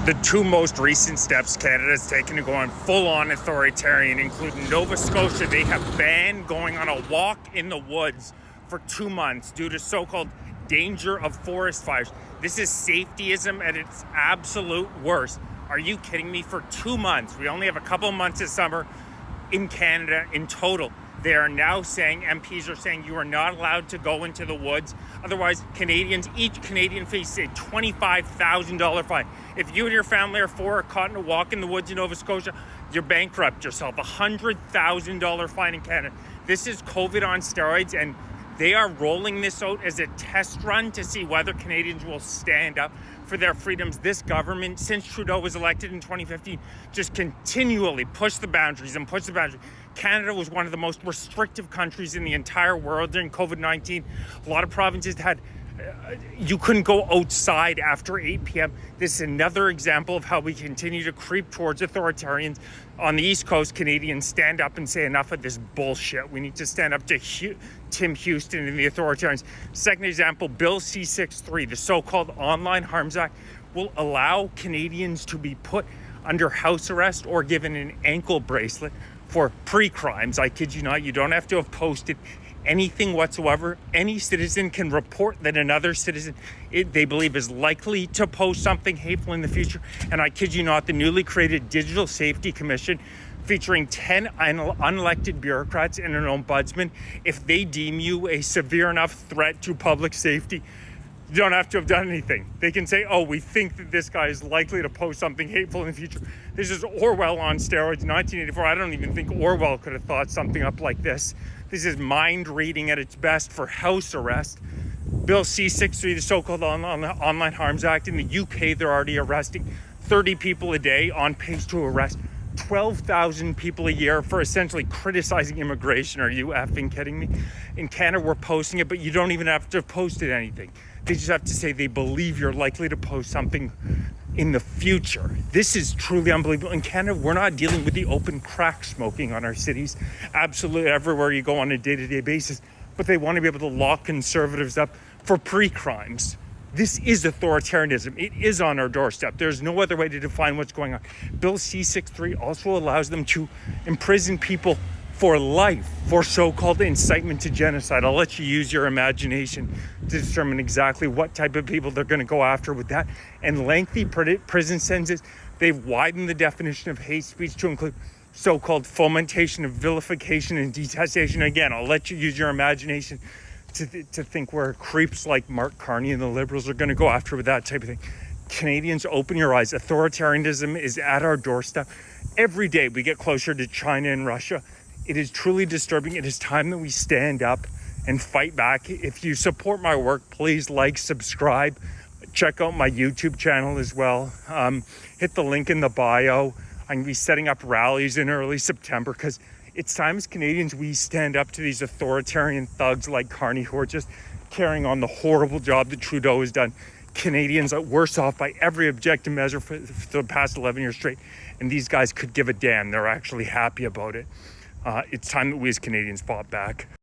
The two most recent steps Canada's taken to go on full-on authoritarian include Nova Scotia. They have banned going on a walk in the woods for 2 months due to so-called danger of forest fires. This is safetyism at its absolute worst. Are you kidding me? For 2 months, we only have a couple months of summer in Canada in total. They are now saying, MPs are saying, you are not allowed to go into the woods. Otherwise, each Canadian faces a $25,000 fine. If you and your family or four are caught in a walk in the woods in Nova Scotia, you're bankrupt yourself. $100,000 fine in Canada. This is COVID on steroids, and they are rolling this out as a test run to see whether Canadians will stand up for their freedoms. This government, since Trudeau was elected in 2015, just continually pushed the boundaries and pushed the boundaries. Canada was one of the most restrictive countries in the entire world during COVID-19. A lot of provinces had, you couldn't go outside after 8 p.m. This is another example of how we continue to creep towards authoritarians. On the East Coast, Canadians stand up and say enough of this bullshit. We need to stand up to Tim Houston and the authoritarians. Second example, Bill C-63, the so-called Online Harms Act, will allow Canadians to be put under house arrest or given an ankle bracelet for pre-crimes. I kid you not, you don't have to have posted anything whatsoever. Any citizen can report that another citizen they believe is likely to post something hateful in the future. And I kid you not, the newly created Digital Safety Commission, featuring 10 unelected bureaucrats and an ombudsman, if they deem you a severe enough threat to public safety, you don't have to have done anything. They can say, oh, we think that this guy is likely to post something hateful in the future. This is Orwell on steroids, 1984. I don't even think Orwell could have thought something up like this. This is mind reading at its best for house arrest. Bill C-63, the so-called Online Harms Act. In the UK, they're already arresting 30 people a day, on pace to arrest 12,000 people a year for essentially criticizing immigration. Are you effing kidding me? In Canada, we're posting it, but you don't even have to have posted anything. They just have to say they believe you're likely to post something in the future. This is truly unbelievable. In Canada, we're not dealing with the open crack smoking on our cities absolutely everywhere you go on a day-to-day basis, but they want to be able to lock conservatives up for pre-crimes. This is authoritarianism. It is on our doorstep. There's no other way to define what's going on. Bill C-63 also allows them to imprison people for life for so-called incitement to genocide. I'll let you use your imagination to determine exactly what type of people they're going to go after with that. And lengthy prison sentences. They've widened the definition of hate speech to include so-called fomentation of vilification and detestation. Again, I'll let you use your imagination to think where creeps like Mark Carney and the Liberals are going to go after with that type of thing. Canadians, open your eyes. Authoritarianism is at our doorstep. Every day we get closer to China and Russia. It is truly disturbing. It is time that we stand up and fight back. If you support my work, please like, subscribe, check out my YouTube channel as well. Hit the link in the bio. I'm going to be setting up rallies in early September because it's time as Canadians we stand up to these authoritarian thugs like Carney who are just carrying on the horrible job that Trudeau has done. Canadians are worse off by every objective measure for the past 11 years straight. And these guys could give a damn. They're actually happy about it. It's time that we as Canadians fought back.